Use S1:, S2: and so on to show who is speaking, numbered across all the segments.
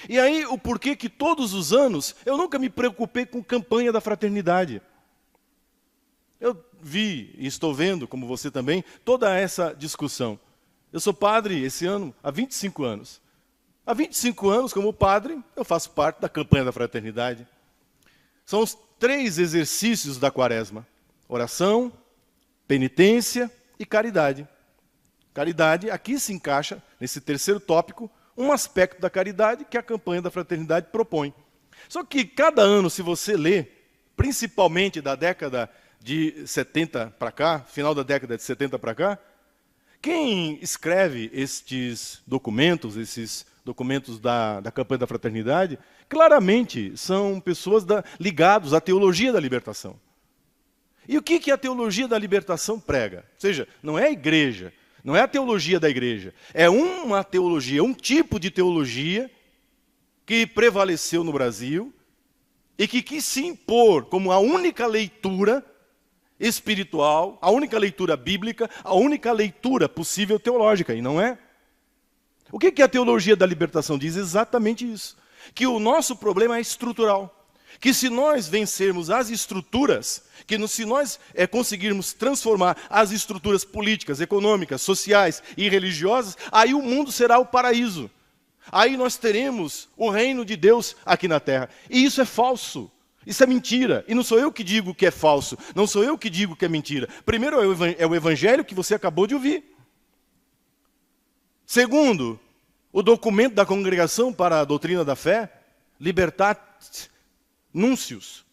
S1: E aí, o porquê que todos os anos eu nunca me preocupei com campanha da fraternidade. Eu vi e estou vendo, como você também, toda essa discussão. Eu sou padre esse ano há 25 anos. Há 25 anos, como padre, eu faço parte da campanha da fraternidade. São os 3 exercícios da quaresma: oração, penitência e caridade. Caridade, aqui se encaixa, nesse terceiro tópico, um aspecto da caridade que a campanha da fraternidade propõe. Só que cada ano, se você lê, principalmente da década de 70 para cá, final da década de 70 para cá, quem escreve esses documentos da campanha da fraternidade, claramente são pessoas ligadas à teologia da libertação. E o que a teologia da libertação prega? Ou seja, não é a igreja, não é a teologia da igreja, é uma teologia, um tipo de teologia que prevaleceu no Brasil e que quis se impor como a única leitura espiritual, a única leitura bíblica, a única leitura possível teológica, e não é. O que a teologia da libertação diz? Exatamente isso, que o nosso problema é estrutural. Que se nós vencermos as estruturas, se nós conseguirmos transformar as estruturas políticas, econômicas, sociais e religiosas, aí o mundo será o paraíso. Aí nós teremos o reino de Deus aqui na terra. E isso é falso, isso é mentira. E não sou eu que digo que é falso, não sou eu que digo que é mentira. Primeiro é o evangelho que você acabou de ouvir. Segundo, o documento da Congregação para a Doutrina da Fé, Libertate Nuncius,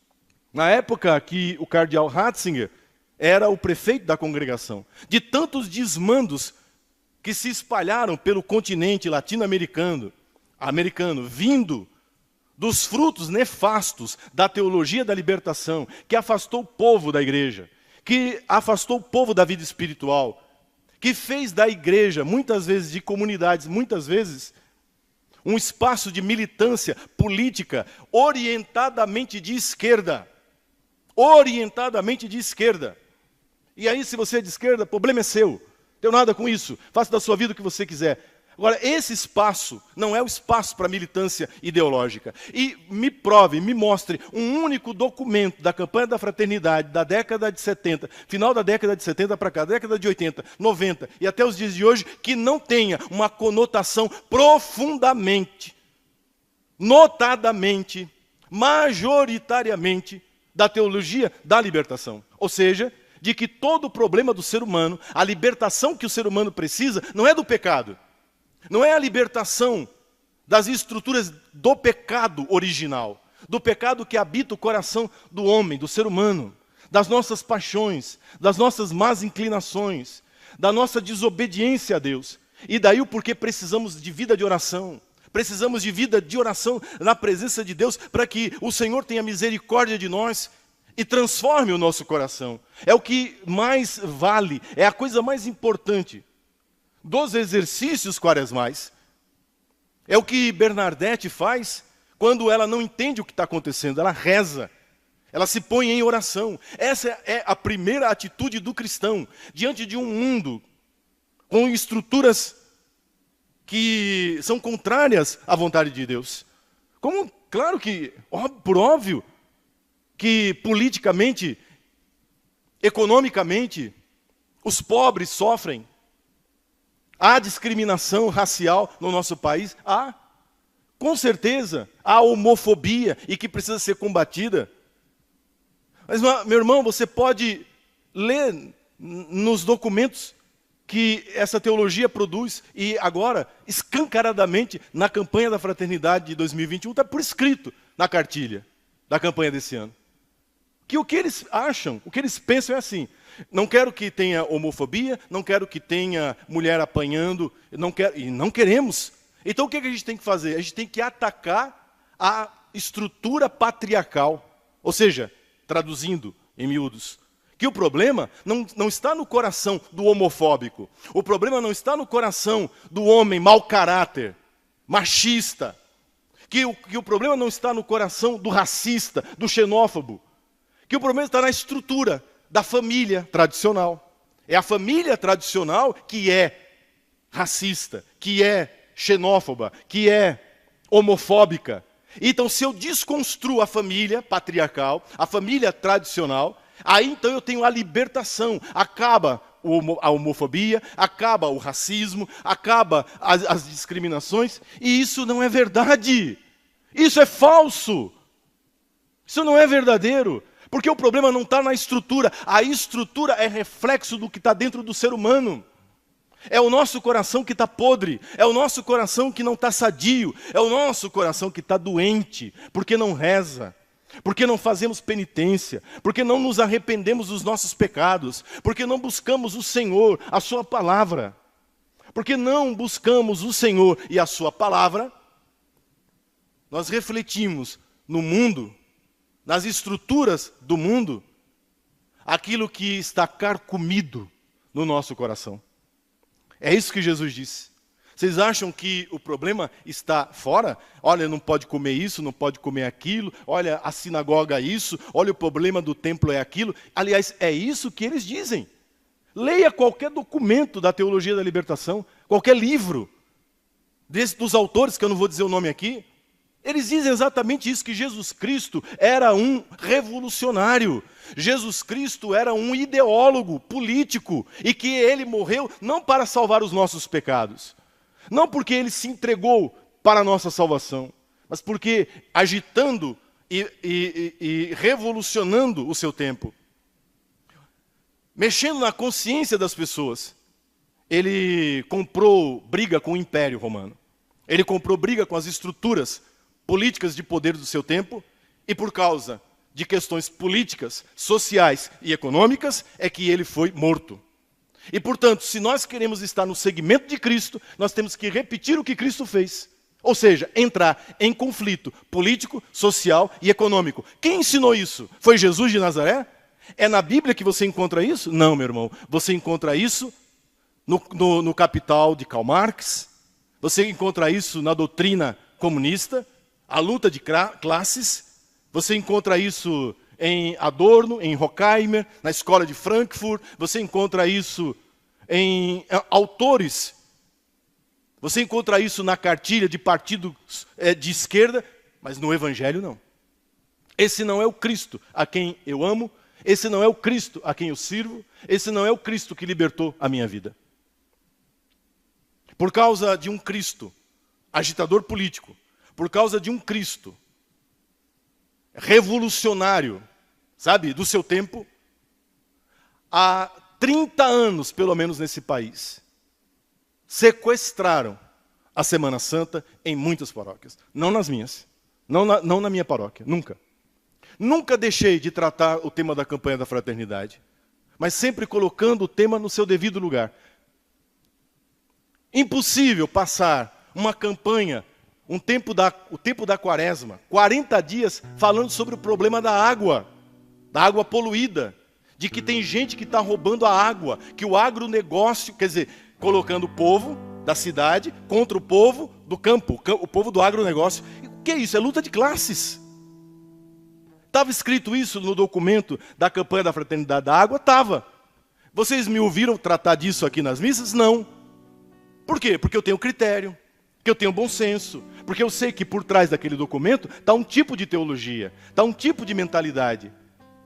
S1: na época que o cardeal Ratzinger era o prefeito da congregação, de tantos desmandos que se espalharam pelo continente latino-americano, vindo dos frutos nefastos da teologia da libertação, que afastou o povo da igreja, que afastou o povo da vida espiritual, que fez da igreja, muitas vezes de comunidades, muitas vezes, um espaço de militância política orientadamente de esquerda. Orientadamente de esquerda. E aí, se você é de esquerda, o problema é seu. Não tenho nada com isso. Faça da sua vida o que você quiser. Agora, esse espaço não é o espaço para militância ideológica. E me prove, me mostre um único documento da campanha da fraternidade da década de 70, final da década de 70 para cá, década de 80, 90 e até os dias de hoje, que não tenha uma conotação profundamente, notadamente, majoritariamente da teologia da libertação. Ou seja, de que todo o problema do ser humano, a libertação que o ser humano precisa, não é do pecado. Não é a libertação das estruturas do pecado original, do pecado que habita o coração do homem, do ser humano, das nossas paixões, das nossas más inclinações, da nossa desobediência a Deus. E daí o porquê precisamos de vida de oração. Precisamos de vida de oração na presença de Deus para que o Senhor tenha misericórdia de nós e transforme o nosso coração. É o que mais vale, é a coisa mais importante dos exercícios quaresmais. É o que Bernadette faz quando ela não entende o que está acontecendo. Ela reza, ela se põe em oração. Essa é a primeira atitude do cristão diante de um mundo com estruturas que são contrárias à vontade de Deus. Como, claro que, por óbvio, que politicamente, economicamente, os pobres sofrem. Há discriminação racial no nosso país? Há. Com certeza. Há homofobia e que precisa ser combatida. Mas, meu irmão, você pode ler nos documentos que essa teologia produz e agora, escancaradamente, na campanha da fraternidade de 2021, está por escrito na cartilha da campanha desse ano. Que o que eles acham, o que eles pensam é assim: não quero que tenha homofobia, não quero que tenha mulher apanhando, e não queremos. Então o que a gente tem que fazer? A gente tem que atacar a estrutura patriarcal. Ou seja, traduzindo em miúdos, que o problema não está no coração do homofóbico. O problema não está no coração do homem mau caráter, machista, que o problema não está no coração do racista, do xenófobo, que o problema está na estrutura da família tradicional. É a família tradicional que é racista, que é xenófoba, que é homofóbica. Então, se eu desconstruo a família patriarcal, a família tradicional, aí então eu tenho a libertação. Acaba a homofobia, acaba o racismo, acaba as discriminações, e isso não é verdade. Isso é falso. Isso não é verdadeiro. Porque o problema não está na estrutura. A estrutura é reflexo do que está dentro do ser humano. É o nosso coração que está podre. É o nosso coração que não está sadio. É o nosso coração que está doente. Porque não reza. Porque não fazemos penitência. Porque não nos arrependemos dos nossos pecados. Porque não buscamos o Senhor, a sua palavra. Porque não buscamos o Senhor e a sua palavra. Nós refletimos no mundo, nas estruturas do mundo, aquilo que está carcomido no nosso coração. É isso que Jesus disse. Vocês acham que o problema está fora? Olha, não pode comer isso, não pode comer aquilo. Olha, a sinagoga é isso. Olha, o problema do templo é aquilo. Aliás, é isso que eles dizem. Leia qualquer documento da teologia da libertação, qualquer livro dos autores, que eu não vou dizer o nome aqui. Eles dizem exatamente isso, que Jesus Cristo era um revolucionário. Jesus Cristo era um ideólogo político e que ele morreu não para salvar os nossos pecados. Não porque ele se entregou para a nossa salvação, mas porque agitando e revolucionando o seu tempo, mexendo na consciência das pessoas, ele comprou briga com o Império Romano. Ele comprou briga com as estruturas políticas de poder do seu tempo, e por causa de questões políticas, sociais e econômicas, é que ele foi morto. E, portanto, se nós queremos estar no segmento de Cristo, nós temos que repetir o que Cristo fez. Ou seja, entrar em conflito político, social e econômico. Quem ensinou isso? Foi Jesus de Nazaré? É na Bíblia que você encontra isso? Não, meu irmão. Você encontra isso no Capital de Karl Marx. Você encontra isso na doutrina comunista. A luta de classes, você encontra isso em Adorno, em Horkheimer, na escola de Frankfurt, você encontra isso em autores, você encontra isso na cartilha de partidos de esquerda, mas no Evangelho não. Esse não é o Cristo a quem eu amo, esse não é o Cristo a quem eu sirvo, esse não é o Cristo que libertou a minha vida. Por causa de um Cristo agitador político, por causa de um Cristo revolucionário, sabe, do seu tempo, há 30 anos, pelo menos nesse país, sequestraram a Semana Santa em muitas paróquias. Não nas minhas, não na minha paróquia, nunca. Nunca deixei de tratar o tema da campanha da fraternidade, mas sempre colocando o tema no seu devido lugar. Impossível passar uma campanha, o tempo da quaresma, 40 dias falando sobre o problema da água poluída, de que tem gente que está roubando a água, que o agronegócio, quer dizer, colocando o povo da cidade contra o povo do campo, o povo do agronegócio. O que é isso? É luta de classes. Estava escrito isso no documento da campanha da Fraternidade da Água? Estava. Vocês me ouviram tratar disso aqui nas missas? Não. Por quê? Porque eu tenho critério, que eu tenho bom senso, porque eu sei que por trás daquele documento está um tipo de teologia, está um tipo de mentalidade,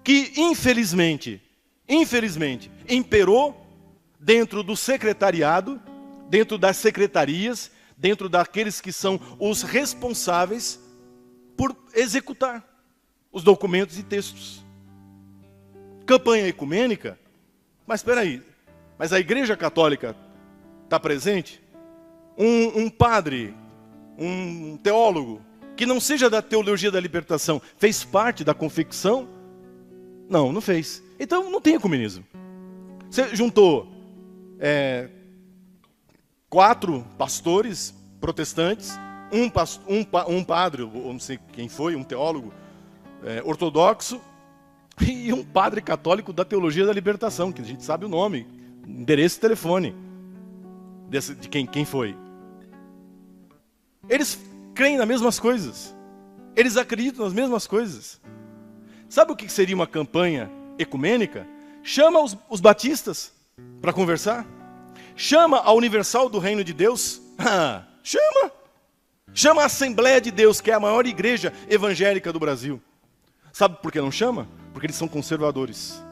S1: que infelizmente, imperou dentro do secretariado, dentro das secretarias, dentro daqueles que são os responsáveis por executar os documentos e textos. Campanha ecumênica, mas espera aí, mas a Igreja Católica está presente? Um padre, um teólogo, que não seja da teologia da libertação, fez parte da confecção? Não, não fez. Então não tem ecumenismo. Você juntou 4 pastores protestantes, um padre, ou não sei quem foi, um teólogo ortodoxo, e um padre católico da teologia da libertação, que a gente sabe o nome, endereço e telefone de quem foi. Eles creem nas mesmas coisas. Eles acreditam nas mesmas coisas. Sabe o que seria uma campanha ecumênica? Chama os batistas para conversar. Chama a Universal do Reino de Deus. Chama. Chama a Assembleia de Deus, que é a maior igreja evangélica do Brasil. Sabe por que não chama? Porque eles são conservadores.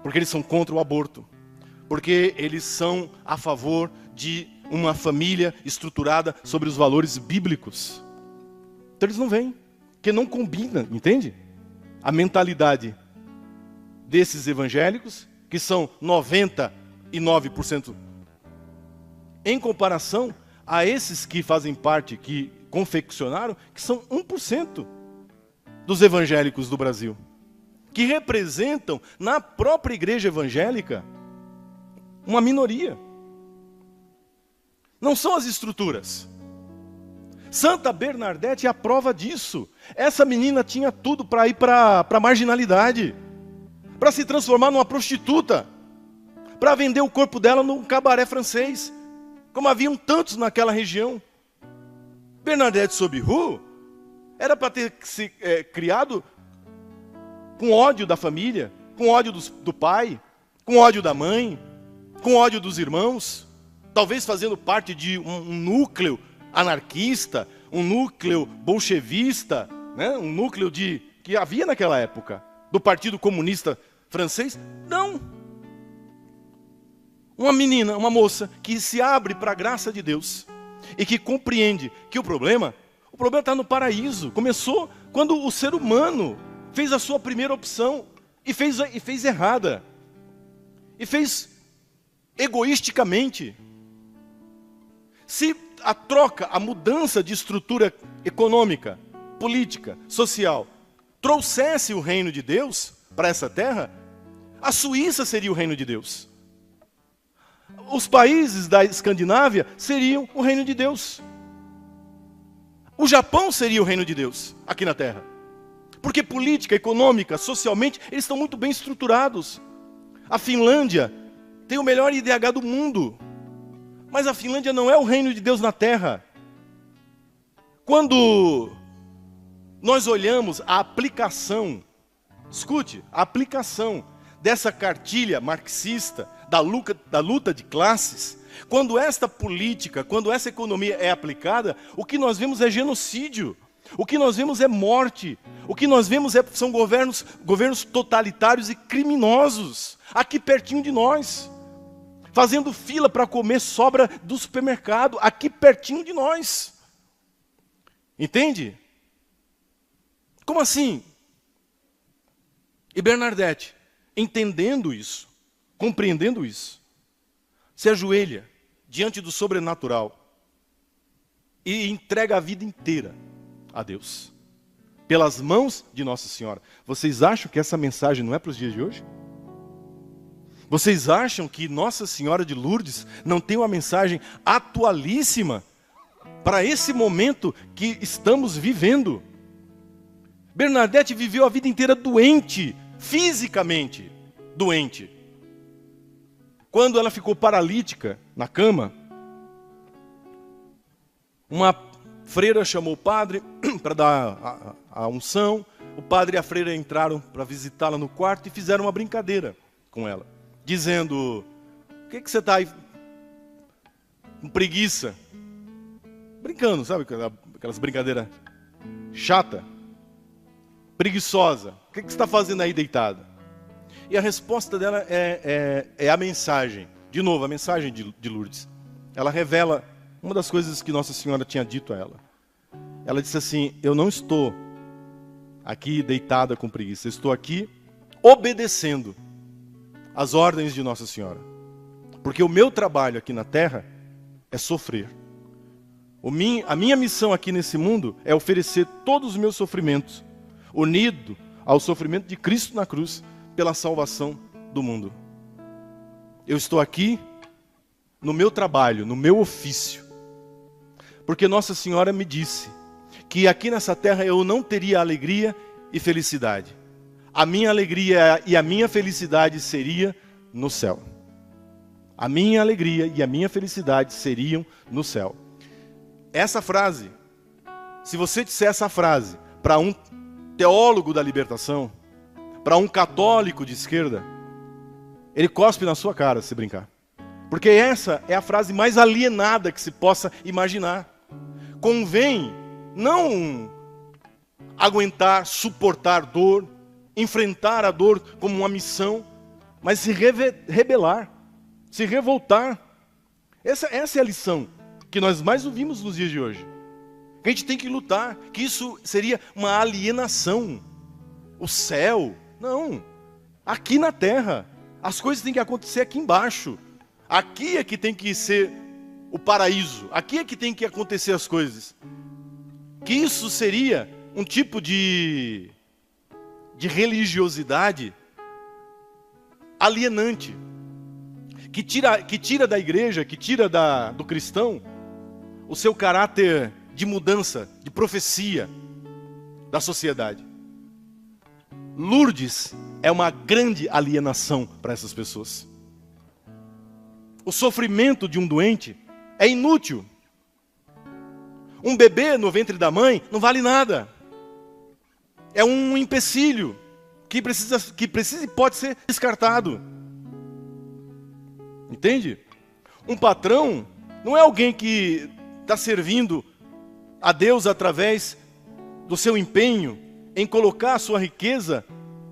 S1: Porque eles são contra o aborto. Porque eles são a favor de uma família estruturada sobre os valores bíblicos. Então eles não vêm. Porque não combina, entende? A mentalidade desses evangélicos, que são 99%, em comparação a esses que fazem parte, que confeccionaram, que são 1% dos evangélicos do Brasil, que representam na própria igreja evangélica uma minoria. Não são as estruturas. Santa Bernadette é a prova disso. Essa menina tinha tudo para ir para a marginalidade, para se transformar numa prostituta, para vender o corpo dela num cabaré francês, como haviam tantos naquela região. Bernadette Sobiru era para ter se criado com ódio da família, com ódio do pai, com ódio da mãe, com ódio dos irmãos, talvez fazendo parte de um núcleo anarquista, um núcleo bolchevista, né? Um núcleo que havia naquela época, do Partido Comunista Francês. Não. Uma menina, uma moça que se abre para a graça de Deus e que compreende que o problema está no paraíso. Começou quando o ser humano fez a sua primeira opção e fez errada. E fez egoisticamente. Se a troca, a mudança de estrutura econômica, política, social, trouxesse o reino de Deus para essa terra, a Suíça seria o reino de Deus. Os países da Escandinávia seriam o reino de Deus. O Japão seria o reino de Deus aqui na terra. Porque política, econômica, socialmente, eles estão muito bem estruturados. A Finlândia tem o melhor IDH do mundo. Mas a Finlândia não é o reino de Deus na terra. Quando nós olhamos a aplicação, escute, a aplicação dessa cartilha marxista, da luta de classes, quando esta política, quando essa economia é aplicada, o que nós vemos é genocídio, o que nós vemos é morte, o que nós vemos são governos totalitários e criminosos, aqui pertinho de nós, fazendo fila para comer sobra do supermercado, aqui pertinho de nós. Entende? Como assim? E Bernadette, entendendo isso, compreendendo isso, se ajoelha diante do sobrenatural e entrega a vida inteira a Deus, pelas mãos de Nossa Senhora. Vocês acham que essa mensagem não é para os dias de hoje? Vocês acham que Nossa Senhora de Lourdes não tem uma mensagem atualíssima para esse momento que estamos vivendo? Bernadette viveu a vida inteira doente, fisicamente doente. Quando ela ficou paralítica na cama, uma freira chamou o padre para dar a unção. O padre e a freira entraram para visitá-la no quarto e fizeram uma brincadeira com ela, dizendo: "O que você está aí com preguiça?" Brincando, sabe? Aquelas brincadeiras chata, preguiçosa. "O que você está fazendo aí deitada?" E a resposta dela é a mensagem. De novo, a mensagem de Lourdes. Ela revela uma das coisas que Nossa Senhora tinha dito a ela. Ela disse assim: "Eu não estou aqui deitada com preguiça. Eu estou aqui obedecendo as ordens de Nossa Senhora. Porque o meu trabalho aqui na terra é sofrer. A minha missão aqui nesse mundo é oferecer todos os meus sofrimentos, unido ao sofrimento de Cristo na cruz, pela salvação do mundo. Eu estou aqui no meu trabalho, no meu ofício. Porque Nossa Senhora me disse que aqui nessa terra eu não teria alegria e felicidade. A minha alegria e a minha felicidade seria no céu. A minha alegria e a minha felicidade seriam no céu." Essa frase Se você disser essa frase para um teólogo da libertação, para um católico de esquerda, ele cospe na sua cara se brincar. Porque essa é a frase mais alienada que se possa imaginar. Convém não aguentar, suportar dor, enfrentar a dor como uma missão, mas se rebelar, se revoltar. Essa é a lição que nós mais ouvimos nos dias de hoje. Que a gente tem que lutar, que isso seria uma alienação. O céu, não. Aqui na terra, as coisas têm que acontecer aqui embaixo. Aqui é que tem que ser o paraíso. Aqui é que tem que acontecer as coisas. Que isso seria um tipo de religiosidade alienante. Que tira da igreja, que tira do cristão, o seu caráter de mudança, de profecia da sociedade. Lourdes é uma grande alienação para essas pessoas. O sofrimento de um doente é inútil. Um bebê no ventre da mãe não vale nada. É um empecilho que precisa e pode ser descartado. Entende? Um patrão não é alguém que está servindo a Deus através do seu empenho em colocar a sua riqueza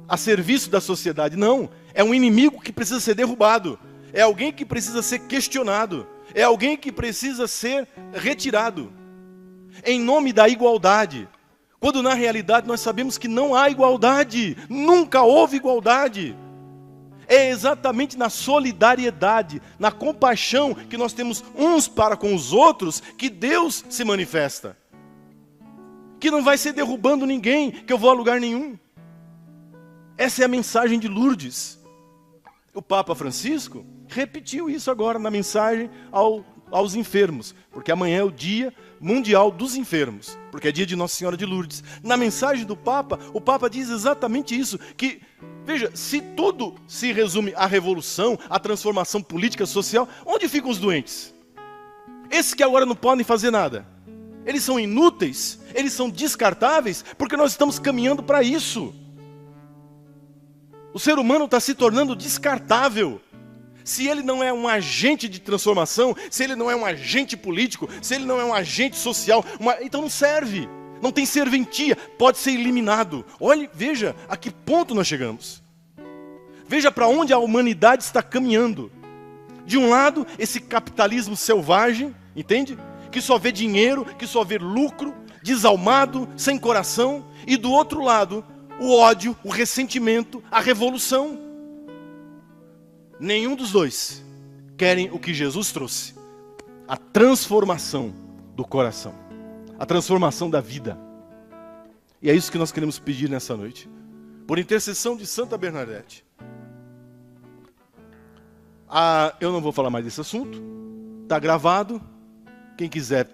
S1: a serviço da sociedade. Não, é um inimigo que precisa ser derrubado. É alguém que precisa ser questionado. É alguém que precisa ser retirado. Em nome da igualdade. Quando na realidade nós sabemos que não há igualdade. Nunca houve igualdade. É exatamente na solidariedade, na compaixão que nós temos uns para com os outros, que Deus se manifesta. Que não vai ser derrubando ninguém, que eu vou a lugar nenhum. Essa é a mensagem de Lourdes. O Papa Francisco repetiu isso agora na mensagem aos enfermos, porque amanhã é o Dia Mundial dos Enfermos, porque é dia de Nossa Senhora de Lourdes. Na mensagem do Papa, o Papa diz exatamente isso, que, veja, se tudo se resume à revolução, à transformação política, social, onde ficam os doentes? Esses que agora não podem fazer nada. Eles são inúteis, eles são descartáveis, porque nós estamos caminhando para isso. O ser humano está se tornando descartável. Se ele não é um agente de transformação, se ele não é um agente político, se ele não é um agente social, então não serve. Não tem serventia, pode ser eliminado. Olhe, veja a que ponto nós chegamos. Veja para onde a humanidade está caminhando. De um lado, esse capitalismo selvagem, entende? Que só vê dinheiro, que só vê lucro, desalmado, sem coração. E do outro lado, o ódio, o ressentimento, a revolução. Nenhum dos dois querem o que Jesus trouxe. A transformação do coração. A transformação da vida. E é isso que nós queremos pedir nessa noite. Por intercessão de Santa Bernadette. Eu não vou falar mais desse assunto. Está gravado. Quem quiser,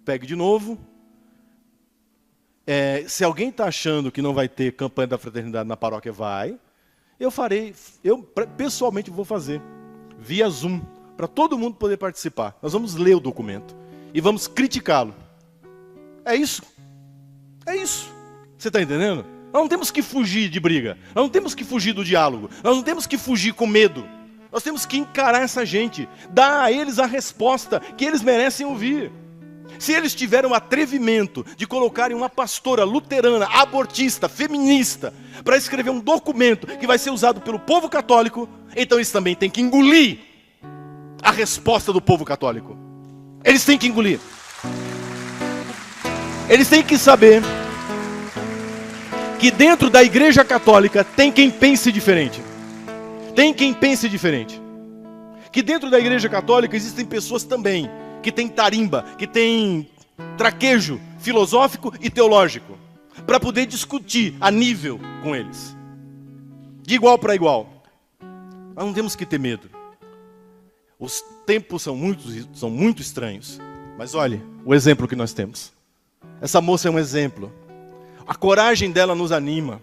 S1: pegue de novo. Se alguém está achando que não vai ter campanha da fraternidade na paróquia, vai. Eu pessoalmente vou fazer, via Zoom, para todo mundo poder participar. Nós vamos ler o documento e vamos criticá-lo. É isso. É isso. Você está entendendo? Nós não temos que fugir de briga. Nós não temos que fugir do diálogo. Nós não temos que fugir com medo. Nós temos que encarar essa gente. Dar a eles a resposta que eles merecem ouvir. Se eles tiveram o atrevimento de colocarem uma pastora luterana, abortista, feminista, para escrever um documento que vai ser usado pelo povo católico, então eles também têm que engolir a resposta do povo católico. Eles têm que engolir. Eles têm que saber que dentro da Igreja Católica tem quem pense diferente. Tem quem pense diferente. Que dentro da Igreja Católica existem pessoas também que tem tarimba, que tem traquejo filosófico e teológico, para poder discutir a nível com eles, de igual para igual. Nós não temos que ter medo. Os tempos são muito estranhos, mas olhe o exemplo que nós temos. Essa moça é um exemplo. A coragem dela nos anima.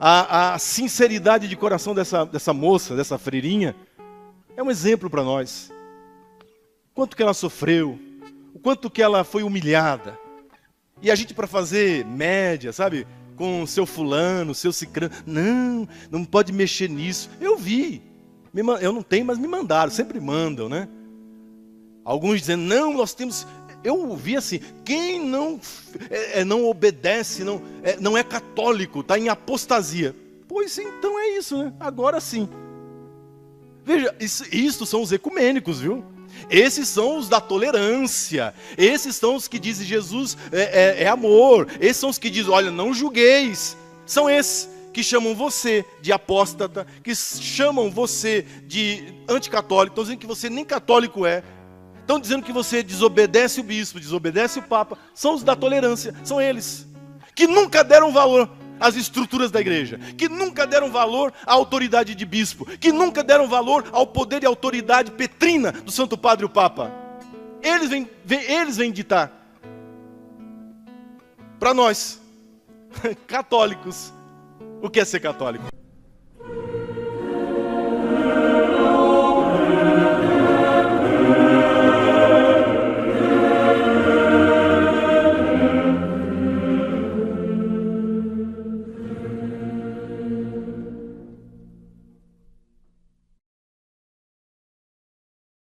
S1: A sinceridade de coração dessa moça, dessa freirinha, é um exemplo para nós. Quanto que ela sofreu, o quanto que ela foi humilhada, E a gente, para fazer média, sabe, com o seu fulano, o seu cicrano, não pode mexer nisso. Eu vi, eu não tenho, mas me mandaram, sempre mandam, né? Alguns dizendo, não, nós temos... Eu ouvi assim, quem não obedece, não é católico, está em apostasia. Pois então é isso, né? Agora sim. Veja, isso são os ecumênicos, viu? Esses são os da tolerância. Esses são os que dizem Jesus é amor. Esses são os que dizem, olha, não julgueis. São esses que chamam você de apóstata, que chamam você de anticatólico, estão dizendo que você nem católico é. Estão dizendo que você desobedece o bispo, desobedece o papa. São os da tolerância, são eles. Que nunca deram valor às estruturas da igreja. Que nunca deram valor à autoridade de bispo. Que nunca deram valor ao poder e autoridade petrina do Santo Padre o Papa. Eles vêm ditar. Para nós, católicos, o que é ser católico?